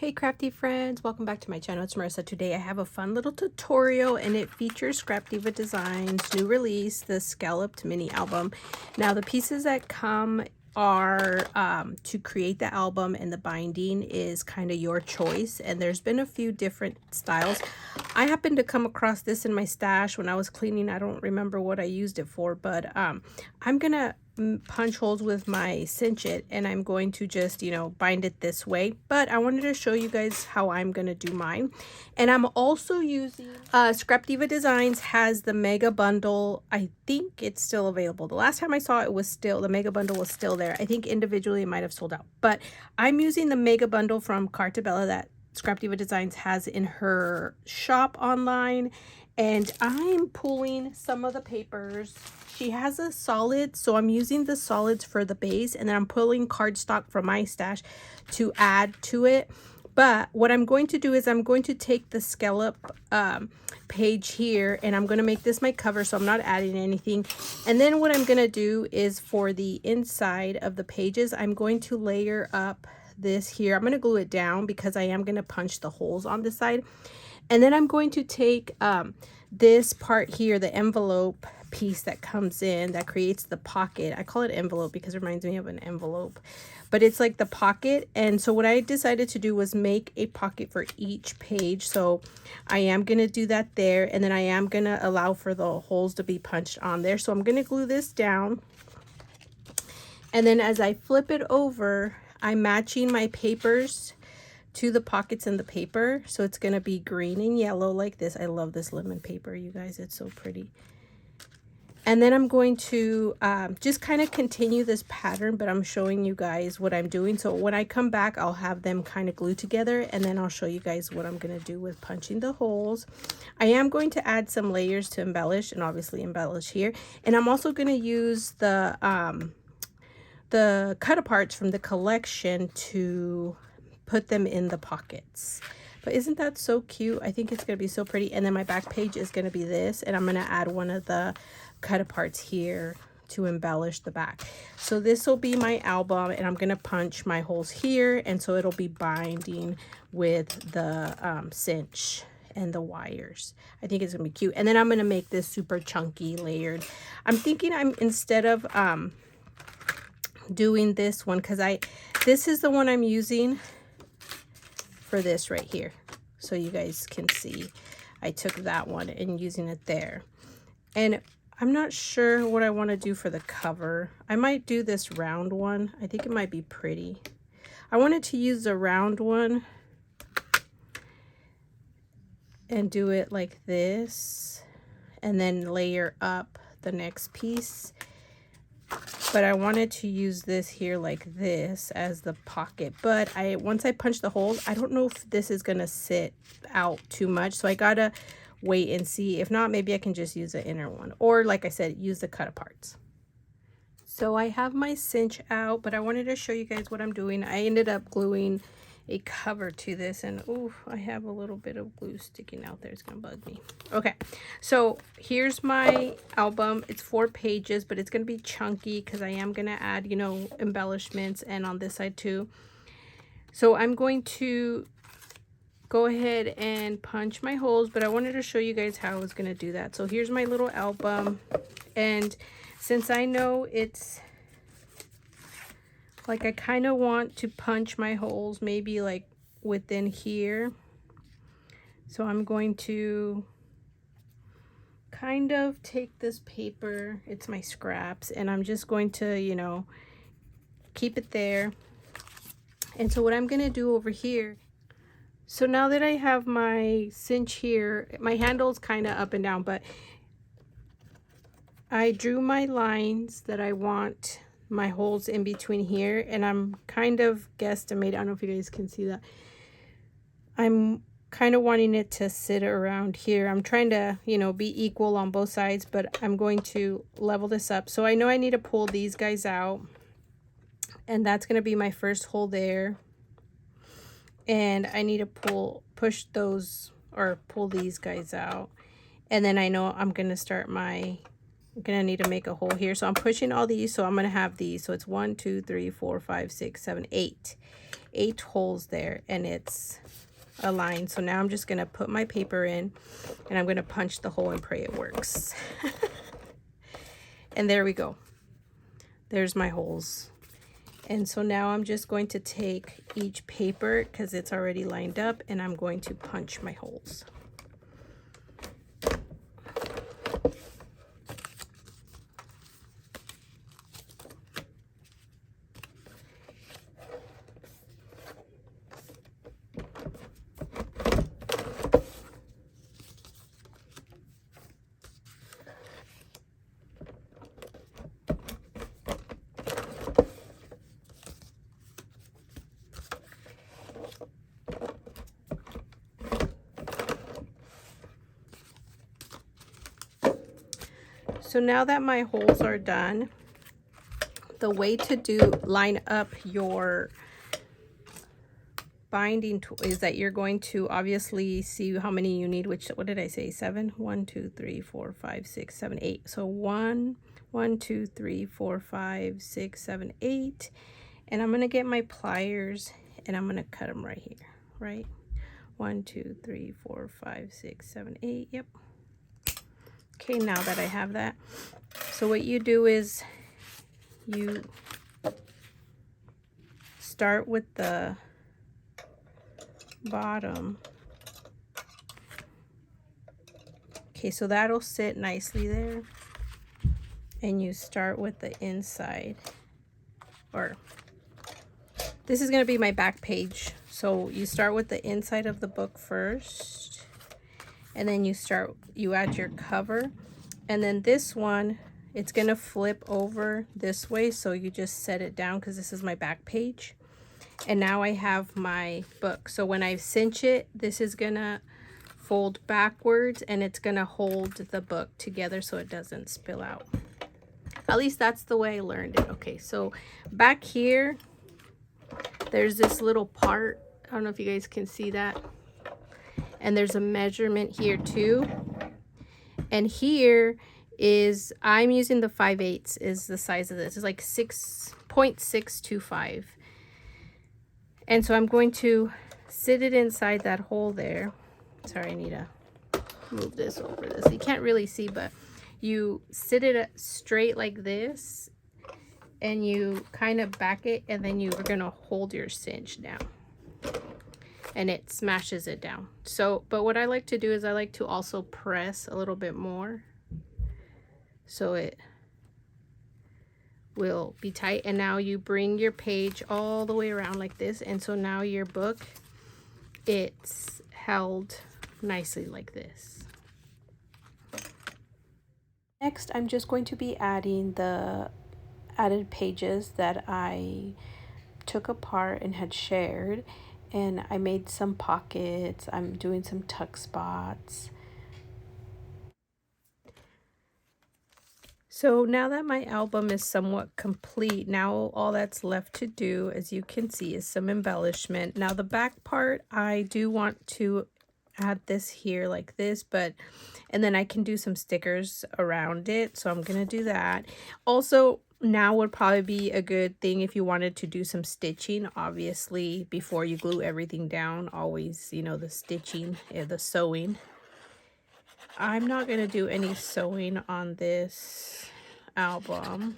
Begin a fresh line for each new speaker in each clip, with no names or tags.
Hey crafty friends, welcome back to my channel. It's Marissa. Today I have a fun little tutorial and it features ScrapDiva Designs new release, the Scalloped mini album. Now the pieces that come are to create the album, and the binding is kind of your choice, and there's been a few different styles. I happened to come across this in my stash when I was cleaning. I don't remember what I used it for, but I'm gonna punch holes with my Cinch it, and I'm going to just, you know, bind it this way. But I wanted to show you guys how I'm gonna do mine. And I'm also using ScrapDiva Designs has the mega bundle. I think it's still available. The last time I saw it was still, the mega bundle was still there. I think individually it might have sold out, but I'm using the mega bundle from Cartabella that ScrapDiva Designs has in her shop online, and I'm pulling some of the papers. She has a solid, so I'm using the solids for the base, and then I'm pulling cardstock from my stash to add to it. But what I'm going to do is I'm going to take the scallop page here, and I'm going to make this my cover, so I'm not adding anything. And then what I'm going to do is for the inside of the pages, I'm going to layer up this here. I'm going to glue it down because I am going to punch the holes on this side. And then I'm going to take this part here, the envelope piece that comes in that creates the pocket. I call it envelope because it reminds me of an envelope, but it's like the pocket. And so what I decided to do was make a pocket for each page. So I am going to do that there, and then I am going to allow for the holes to be punched on there. So I'm going to glue this down, and then as I flip it over, I'm matching my papers to the pockets in the paper. So it's going to be green and yellow like this. I love this lemon paper, you guys. It's so pretty. And then I'm going to just kind of continue this pattern, but I'm showing you guys what I'm doing. So when I come back, I'll have them kind of glued together, and then I'll show you guys what I'm going to do with punching the holes. I am going to add some layers to embellish, and obviously embellish here. And I'm also going to use the cut-aparts from the collection to put them in the pockets. But isn't that so cute? I think it's going to be so pretty. And then my back page is going to be this, and I'm going to add one of the cut-aparts here to embellish the back. So this will be my album, and I'm going to punch my holes here, and so it'll be binding with the cinch and the wires. I think it's going to be cute. And then I'm going to make this super chunky layered. I'm thinking instead of doing this one, because this is the one I'm using for this right here, so you guys can see I took that one and using it there. And I'm not sure what I want to do for the cover. I might do this round one. I think it might be pretty. I wanted to use the round one and do it like this, and then layer up the next piece. But I wanted to use this here like this as the pocket. But once I punch the holes, I don't know if this is going to sit out too much. So I got to wait and see. If not, maybe I can just use the inner one. Or like I said, use the cut-aparts. So I have my cinch out, but I wanted to show you guys what I'm doing. I ended up gluing a cover to this, and ooh, I have a little bit of glue sticking out there. It's gonna bug me. Okay, so here's my album. It's 4 pages, but it's gonna be chunky because I am gonna add, you know, embellishments, and on this side too. So I'm going to go ahead and punch my holes, but I wanted to show you guys how I was gonna do that. So here's my little album, and since I know it's like, I kind of want to punch my holes maybe like within here. So I'm going to kind of take this paper, it's my scraps, and I'm just going to, you know, keep it there. And so what I'm going to do over here, so now that I have my cinch here, my handle's kind of up and down, but I drew my lines that I want my holes in between here, and I'm kind of guesstimating. I don't know if you guys can see that. I'm kind of wanting it to sit around here. I'm trying to, you know, be equal on both sides, but I'm going to level this up. So I know I need to pull these guys out, and that's going to be my first hole there. And I need to push those, or pull these guys out. And then I know I'm going to start my I'm gonna need to make a hole here. So I'm pushing all these, so I'm gonna have these. So it's 1, 2, 3, 4, 5, 6, 7, 8. 8 holes there, and it's aligned. So now I'm just gonna put my paper in, and I'm gonna punch the hole and pray it works. And there we go. There's my holes. And so now I'm just going to take each paper, because it's already lined up, and I'm going to punch my holes. So now that my holes are done, the way to line up your binding tool is that you're going to obviously see how many you need, which, what did I say, 7? 1, 2, 3, 4, 5, 6, 7, 8. So 1, 2, 3, 4, 5, 6, 7, 8. And I'm going to get my pliers and I'm going to cut them right here, right? 1, 2, 3, 4, 5, 6, 7, 8. Yep. Okay, now that I have that, so what you do is you start with the bottom. Okay, so that'll sit nicely there. And you start with the inside, or this is going to be my back page. So you start with the inside of the book first, and then you add your cover, and then this one, it's going to flip over this way, so you just set it down because this is my back page. And now I have my book. So when I cinch it, this is going to fold backwards, and it's going to hold the book together so it doesn't spill out. At least that's the way I learned it. Okay, so back here, there's this little part. I don't know if you guys can see that. And there's a measurement here too. And here is, I'm using the 5/8 is the size of this. It's like 6.625. And so I'm going to sit it inside that hole there. Sorry, I need to move this over this. You can't really see, but you sit it straight like this, and you kind of back it, and then you're going to hold your cinch down. And it smashes it down. So, but what I like to do is I like to also press a little bit more so it will be tight. And now you bring your page all the way around like this, and so now your book, it's held nicely like this. Next, I'm just going to be adding the added pages that I took apart and had shared. And I made some pockets. I'm doing some tuck spots. So now that my album is somewhat complete, now all that's left to do, as you can see, is some embellishment. Now the back part, I do want to add this here like this, and then I can do some stickers around it. So I'm going to do that. Also, now would probably be a good thing if you wanted to do some stitching. Obviously, before you glue everything down, always, you know, the stitching, the sewing. I'm not going to do any sewing on this album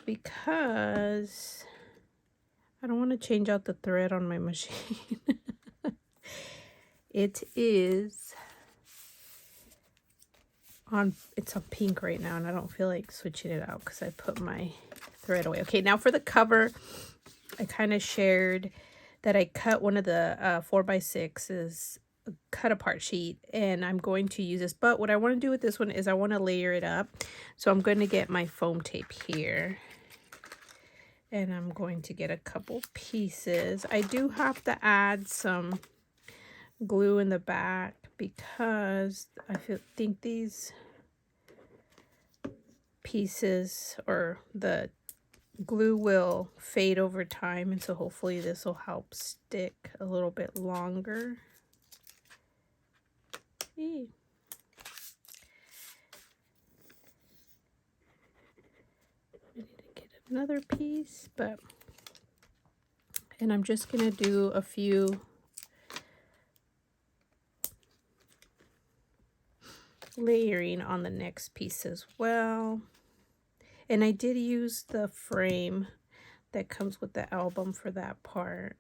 because I don't want to change out the thread on my machine. It is on, it's on pink right now, and I don't feel like switching it out because I put my thread away. Okay, now for the cover, I kind of shared that I cut one of the 4x6s, cut apart sheet, and I'm going to use this. But what I want to do with this one is I want to layer it up. So I'm going to get my foam tape here, and I'm going to get a couple pieces. I do have to add some glue in the back because I think these pieces or the glue will fade over time, and so hopefully this will help stick a little bit longer. another piece, and I'm just gonna do a few layering on the next piece as well. And I did use the frame that comes with the album for that part,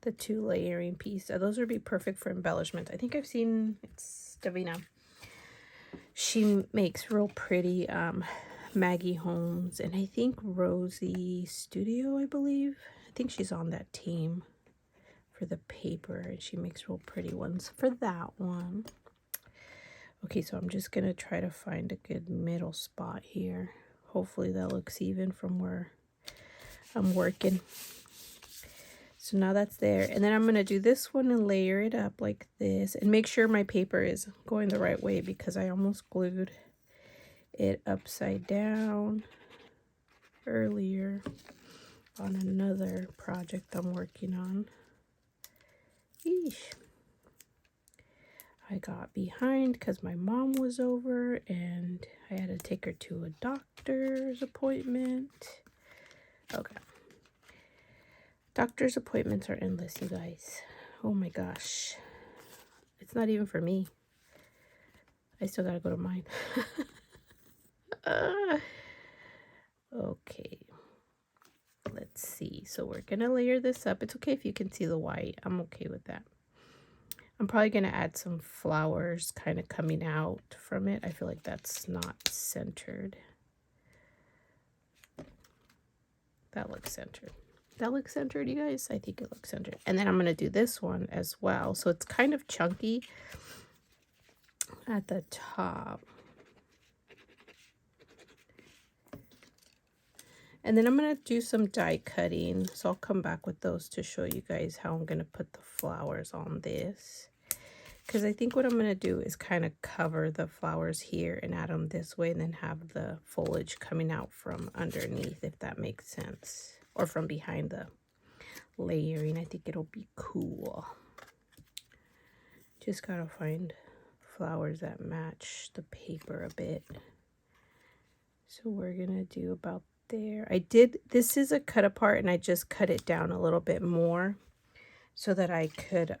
the 2 layering piece. Those would be perfect for embellishment. I think I've seen, it's Davina, she makes real pretty Maggie Holmes, and I think Rosie Studio, I believe. I think she's on that team for the paper, and she makes real pretty ones for that one. Okay, so I'm just gonna try to find a good middle spot here. Hopefully that looks even from where I'm working. So now that's there, and then I'm gonna do this one and layer it up like this, and make sure my paper is going the right way because I almost glued it upside down earlier on another project I'm working on. Eesh. I got behind because my mom was over and I had to take her to a doctor's appointment. Okay. Doctor's appointments are endless, you guys. Oh my gosh. It's not even for me. I still gotta go to mine. Okay. Let's see. So we're gonna layer this up. It's okay if you can see the white. I'm okay with that. I'm probably going to add some flowers kind of coming out from it. I feel like that's not centered. That looks centered. That looks centered, you guys? I think it looks centered. And then I'm going to do this one as well. So it's kind of chunky at the top. And then I'm going to do some die cutting. So I'll come back with those to show you guys how I'm going to put the flowers on this. Because I think what I'm going to do is kind of cover the flowers here and add them this way, and then have the foliage coming out from underneath, if that makes sense. Or from behind the layering. I think it'll be cool. Just got to find flowers that match the paper a bit. So we're going to do about there. This is a cut apart, and I just cut it down a little bit more so that I could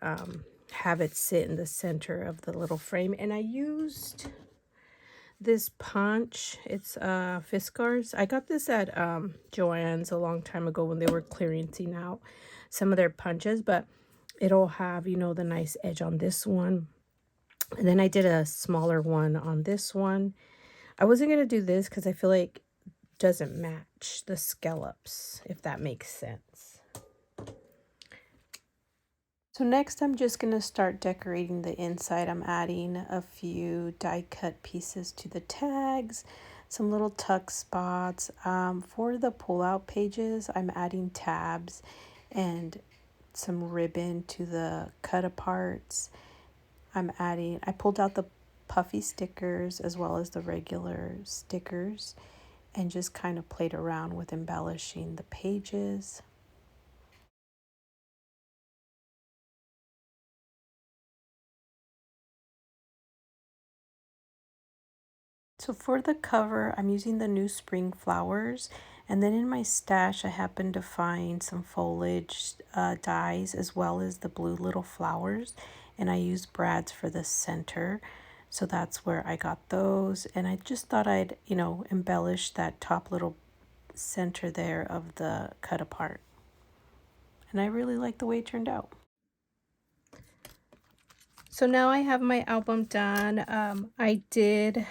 have it sit in the center of the little frame. And I used this punch. It's Fiskars. I got this at Joann's a long time ago when they were clearancing out some of their punches, but it'll have, you know, the nice edge on this one. And then I did a smaller one on this one. I wasn't going to do this because I feel like it doesn't match the scallops, if that makes sense. So next I'm just going to start decorating the inside. I'm adding a few die cut pieces to the tags, some little tuck spots. For the pull out pages, I'm adding tabs and some ribbon to the cut aparts. I pulled out the puffy stickers as well as the regular stickers and just kind of played around with embellishing the pages. So for the cover, I'm using the new spring flowers, and then in my stash I happened to find some foliage dies as well as the blue little flowers, and I used brads for the center. So that's where I got those, and I just thought I'd, you know, embellish that top little center there of the cut apart. And I really like the way it turned out. So now I have my album done. I did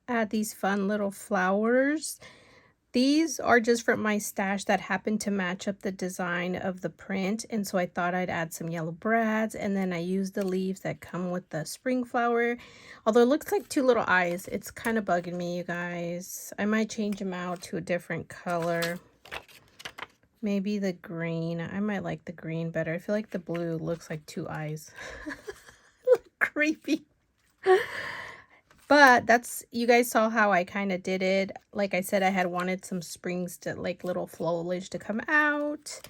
add these fun little flowers. These are just from my stash that happened to match up the design of the print, and so I thought I'd add some yellow brads, and then I used the leaves that come with the spring flower. Although it looks like 2 little eyes, it's kind of bugging me, you guys. I might change them out to a different color. Maybe the green. I might like the green better. I feel like the blue looks like 2 eyes. Creepy. But that's, you guys saw how I kind of did it. Like I said, I had wanted some springs to, like, little foliage to come out.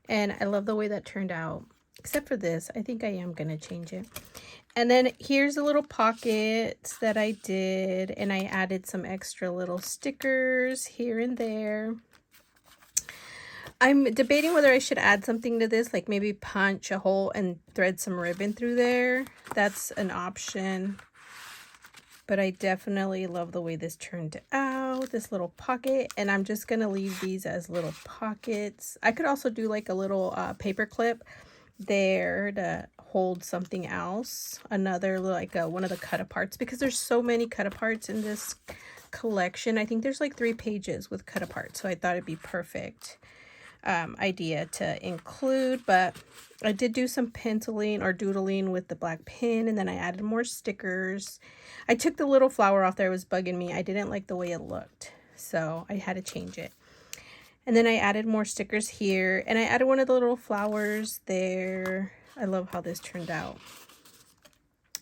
And I love the way that turned out. Except for this. I think I am going to change it. And then here's a little pocket that I did. And I added some extra little stickers here and there. I'm debating whether I should add something to this, like maybe punch a hole and thread some ribbon through there. That's an option. But I definitely love the way this turned out, this little pocket. And I'm just going to leave these as little pockets. I could also do like a little paper clip there to hold something else. Another like one of the cut aparts, because there's so many cut aparts in this collection. I think there's like 3 pages with cut aparts. So I thought it'd be perfect idea to include. But I did do some penciling or doodling with the black pen, and then I added more stickers. I took the little flower off there. It was bugging me. I didn't like the way it looked, so I had to change it. And then I added more stickers here, and I added one of the little flowers there. I love how this turned out.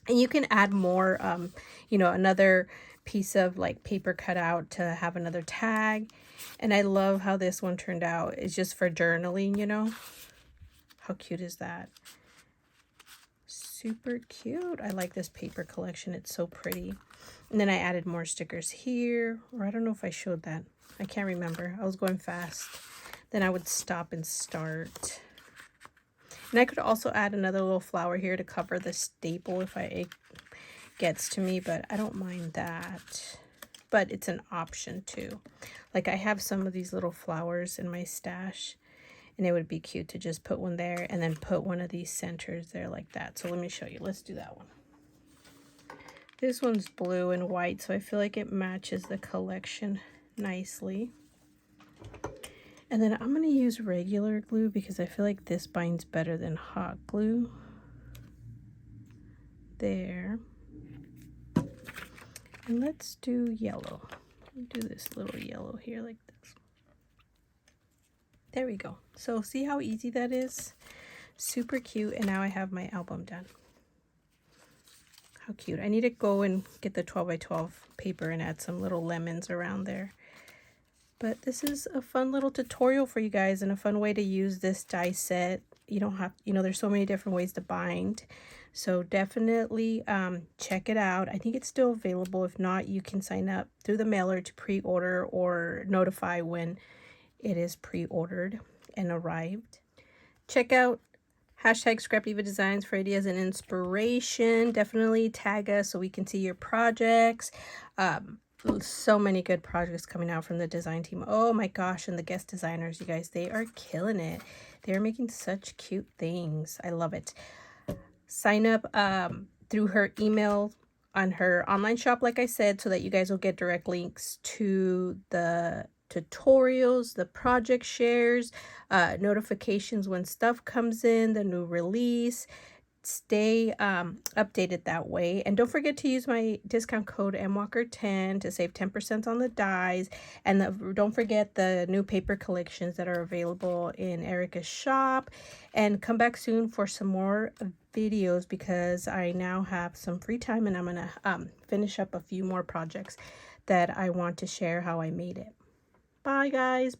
And you can add more, you know, another piece of like paper cut out to have another tag. And I love how this one turned out. It's just for journaling, you know. How cute is that? Super cute. I like this paper collection. It's so pretty. And then I added more stickers here. Or I don't know if I showed that. I can't remember. I was going fast. Then I would stop and start. And I could also add another little flower here to cover the staple if it gets to me, but I don't mind that. But it's an option too. Like I have some of these little flowers in my stash, and it would be cute to just put one there and then put one of these centers there like that. So let me show you. Let's do that one. This one's blue and white, so I feel like it matches the collection nicely. And then I'm going to use regular glue because I feel like this binds better than hot glue. There. And let's do yellow. Do this little yellow here like this. There we go. So see how easy that is? Super cute. And now I have my album done. How cute. I need to go and get the 12 by 12 paper and add some little lemons around there. But this is a fun little tutorial for you guys and a fun way to use this die set. You don't have, you know, there's so many different ways to bind. So definitely check it out. I think it's still available. If not, you can sign up through the mailer to pre-order or notify when it is pre-ordered and arrived. Check out hashtag ScrapDiva Designs for ideas and inspiration. Definitely tag us so we can see your projects. So many good projects coming out from the design team. Oh my gosh, and the guest designers, you guys, they are killing it. They're making such cute things. I love it. Sign up through her email on her online shop, like I said, so that you guys will get direct links to the tutorials, the project shares, notifications when stuff comes in, the new release. Stay updated that way. And don't forget to use my discount code MWalker10 to save 10% on the dies. And don't forget the new paper collections that are available in Erica's shop. And come back soon for some more videos because I now have some free time and I'm going to finish up a few more projects that I want to share how I made it. Bye, guys.